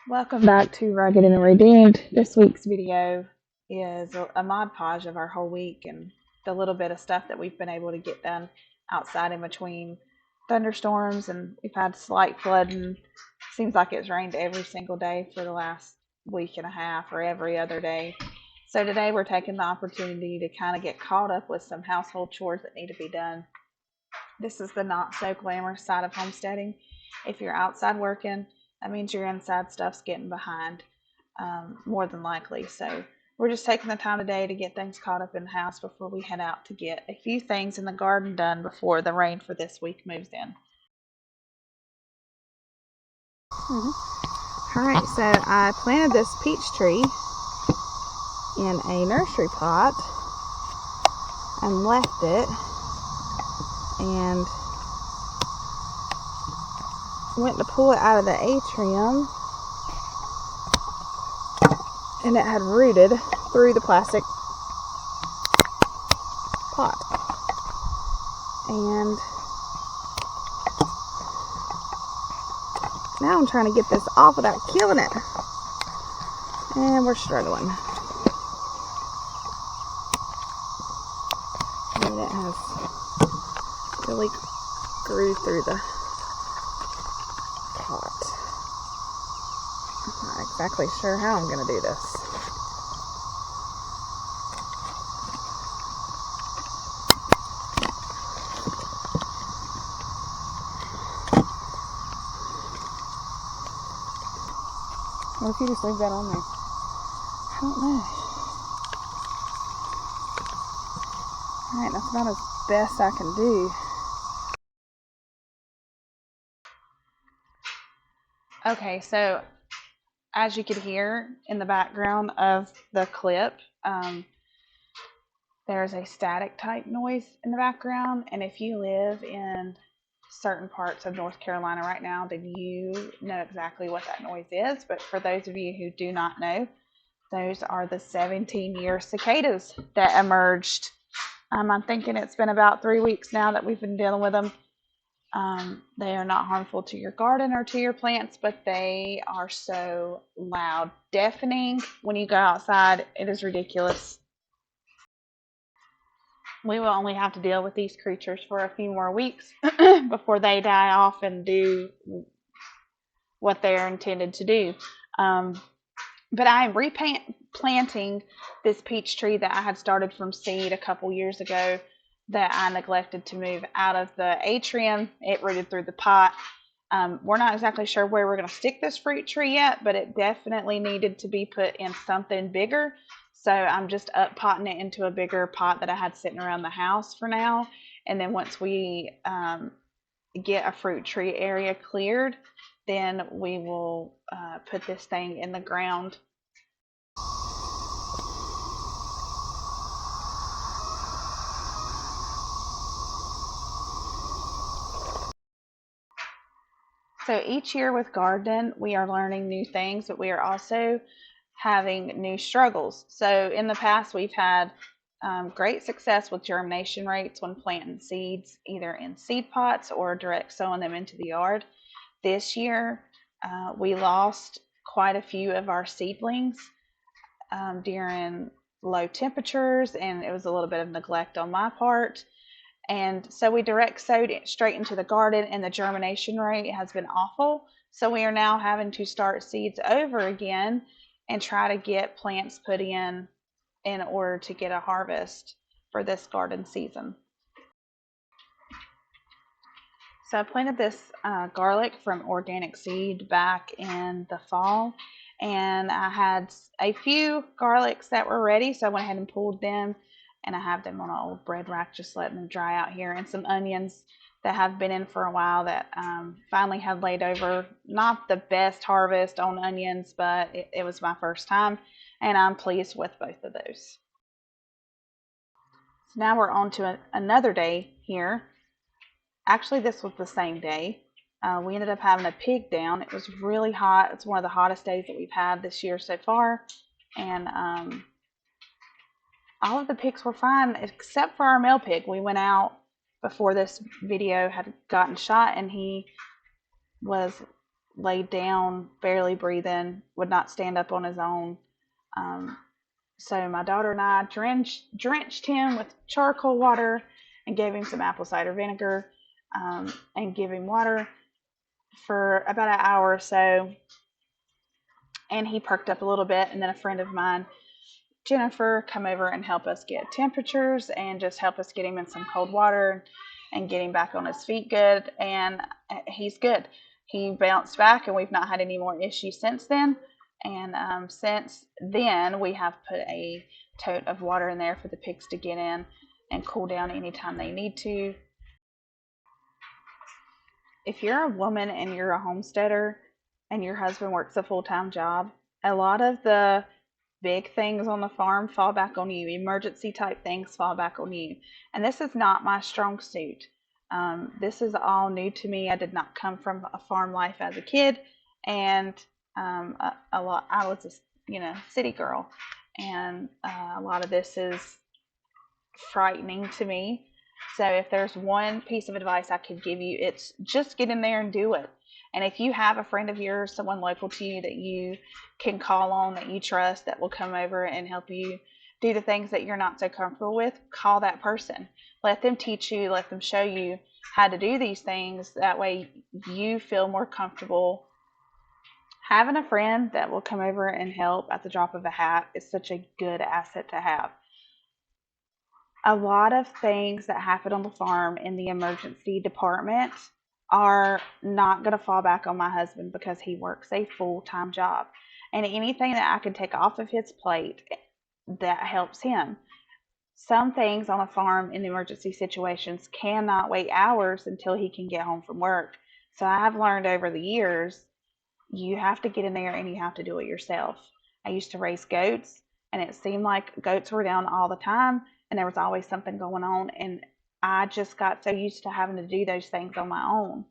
Welcome back to Rugged and Redeemed. This week's video is a mod podge of our whole week and the little bit of stuff that we've been able to get done outside in between thunderstorms, and we've had slight flooding. Seems like it's rained every single day for the last week and a half or every other day. So today we're taking the opportunity to kind of get caught up with some household chores that need to be done. This is the not so glamorous side of homesteading. If you're outside working, that means your inside stuff's getting behind, more than likely. So we're just taking the time today to get things caught up in the house before we head out to get a few things in the garden done before the rain for this week moves in. Alright, so I planted this peach tree in a nursery pot and left it, and went to pull it out of the atrium, and it had rooted through the plastic pot. And now I'm trying to get this off without killing it, and we're struggling. And it has really grew through the pot. I'm not exactly sure how I'm going to do this. What if you just leave that on there? I don't know. Alright, that's about as best I can do. Okay, so as you could hear in the background of the clip, there's a static type noise in the background, and if you live in certain parts of North Carolina right now, then you know exactly what that noise is. But for those of you who do not know, those are the 17-year cicadas that emerged. I'm thinking it's been about 3 weeks now that we've been dealing with them. They are not harmful to your garden or to your plants, but they are so loud, deafening when you go outside. It is ridiculous. We will only have to deal with these creatures for a few more weeks before they die off and do what they're intended to do. But I am replanting this peach tree that I had started from seed a couple years ago that I neglected to move out of the atrium. It rooted through the pot. We're not exactly sure where we're going to stick this fruit tree yet, but it definitely needed to be put in something bigger. So I'm just up potting it into a bigger pot that I had sitting around the house for now. And then once we get a fruit tree area cleared, then we will put this thing in the ground. So each year with gardening, we are learning new things, but we are also having new struggles. So in the past, we've had great success with germination rates when planting seeds, either in seed pots or direct sowing them into the yard. This year, we lost quite a few of our seedlings during low temperatures, and it was a little bit of neglect on my part. And so we direct sowed it straight into the garden, and the germination rate has been awful. So we are now having to start seeds over again and try to get plants put in order to get a harvest for this garden season. So I planted this garlic from organic seed back in the fall, and I had a few garlics that were ready, so I went ahead and pulled them, and I have them on an old bread rack just letting them dry out here, and some onions that have been in for a while that finally had laid over. Not the best harvest on onions, but it was my first time, and I'm pleased with both of those. So now we're on to another day here. Actually, this was the same day. We ended up having a pig down. It was really hot. It's one of the hottest days that we've had this year so far, and all of the pigs were fine except for our male pig. We went out before this video had gotten shot, and he was laid down, barely breathing, would not stand up on his own. Um, so my daughter and I drenched him with charcoal water and gave him some apple cider vinegar, and give him water for about an hour or so. And he perked up a little bit. And then a friend of mine, Jennifer, come over and help us get temperatures and just help us get him in some cold water and get him back on his feet good. And he's good. He bounced back, and we've not had any more issues since then. And since then, we have put a tote of water in there for the pigs to get in and cool down anytime they need to. If you're a woman and you're a homesteader and your husband works a full-time job, a lot of the big things on the farm fall back on you. Emergency type things fall back on you. And this is not my strong suit. This is all new to me. I did not come from a farm life as a kid, and a lot. I was a city girl, and a lot of this is frightening to me. So if there's one piece of advice I could give you, it's just get in there and do it. And if you have a friend of yours, someone local to you that you can call on, that you trust, that will come over and help you do the things that you're not so comfortable with, call that person. Let them teach you, let them show you how to do these things. That way you feel more comfortable. Having a friend that will come over and help at the drop of a hat is such a good asset to have. A lot of things that happen on the farm in the emergency department are not going to fall back on my husband because he works a full-time job. And anything that I can take off of his plate that helps him. Some things on a farm in emergency situations cannot wait hours until he can get home from work. So I've learned over the years, you have to get in there and you have to do it yourself. I used to raise goats, and it seemed like goats were down all the time, and there was always something going on, and I just got so used to having to do those things on my own.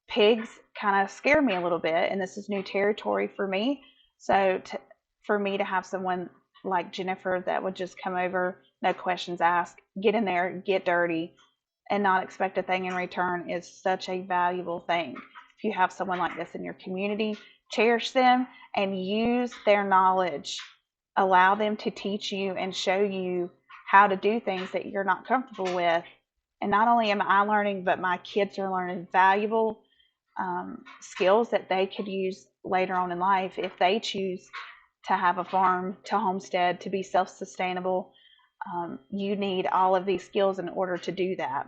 Pigs kind of scare me a little bit, and this is new territory for me. So for me to have someone like Jennifer that would just come over, no questions asked, get in there, get dirty, and not expect a thing in return is such a valuable thing. If you have someone like this in your community, cherish them and use their knowledge. Allow them to teach you and show you how to do things that you're not comfortable with. And not only am I learning, but my kids are learning valuable skills that they could use later on in life if they choose to have a farm, to homestead, to be self-sustainable. You need all of these skills in order to do that.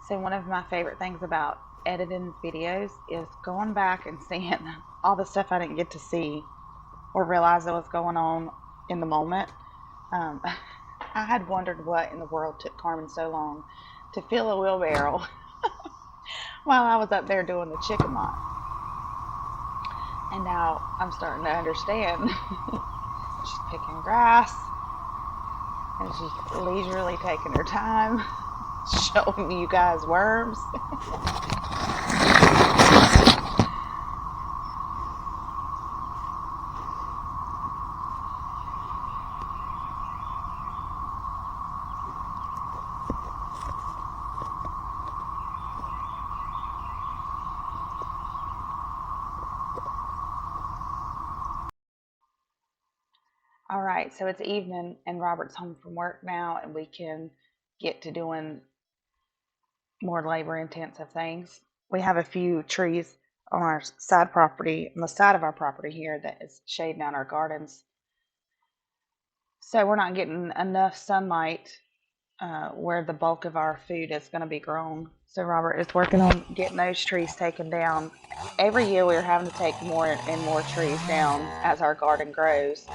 So one of my favorite things about editing videos is going back and seeing all the stuff I didn't get to see or realize that was going on in the moment. I had wondered what in the world took Carmen so long to fill a wheelbarrow while I was up there doing the chicken lot. And now I'm starting to understand. She's picking grass, and she's leisurely taking her time, showing you guys worms. All right, so it's evening and Robert's home from work now, and we can get to doing more labor intensive things. We have a few trees on our side property, on the side of our property here, that is shading out our gardens. So we're not getting enough sunlight where the bulk of our food is going to be grown. So Robert is working on getting those trees taken down. Every year we're having to take more and more trees down as our garden grows.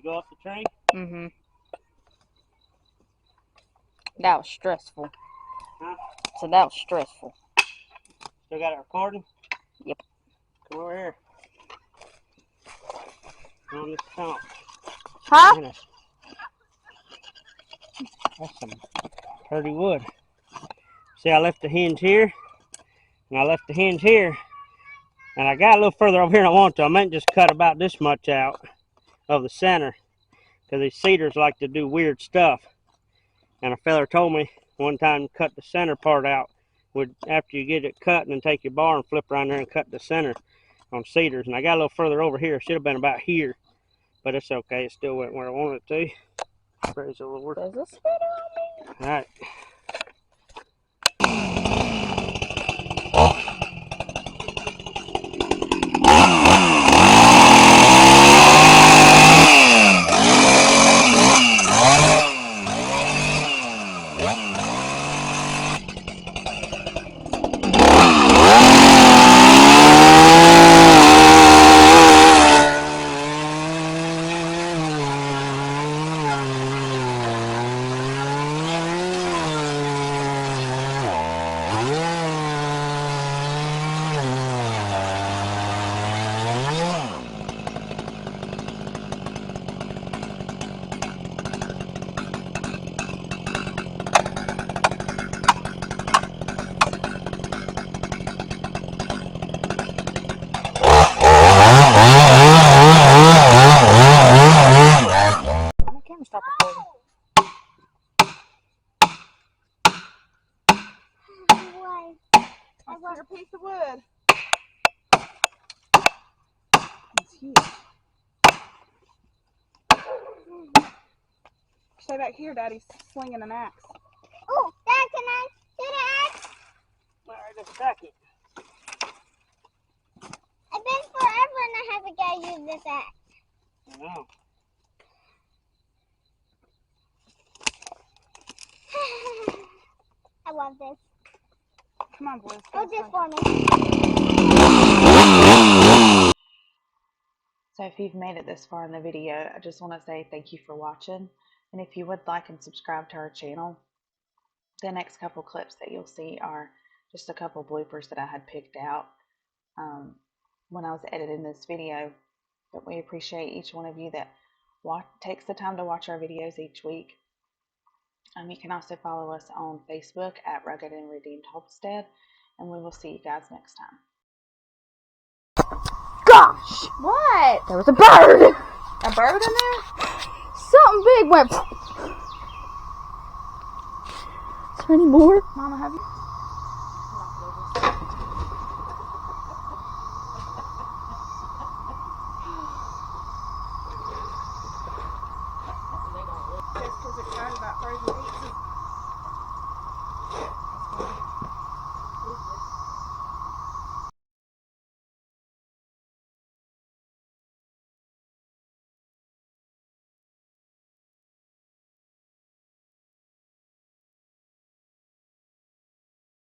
go up the tree? Mm-hmm. That was stressful. Huh? So that was stressful. Still got it recording? Yep. Come over here. On this stump. Huh? Man, that's some pretty wood. See, I left the hinge here, and I left the hinge here, and I got a little further over here than I want to. I meant just cut about this much out of the center, because these cedars like to do weird stuff. And a feller told me one time, cut the center part out. After you get it cut, and then take your bar and flip around there and cut the center on cedars. And I got a little further over here. Should have been about here, but it's okay. It still went where I wanted it to. Praise the Lord. Does this fit on me? All right. My camera stopped recording. I want a piece of wood. It's huge. Stay back here, Daddy's slinging an axe. Oh, Dad, can I do the axe? All right, let's stack it. It's been forever and I haven't got to use this axe. I know. I love this. Come on, boys. Go this for me. So if you've made it this far in the video, I just want to say thank you for watching. And if you would like and subscribe to our channel, the next couple clips that you'll see are just a couple bloopers that I had picked out when I was editing this video. But we appreciate each one of you that takes the time to watch our videos each week. You can also follow us on Facebook at Rugged and Redeemed Homestead, and we will see you guys next time. Gosh! What? There was a bird! A bird in there? Something big went. Is there any more? Mama, have you?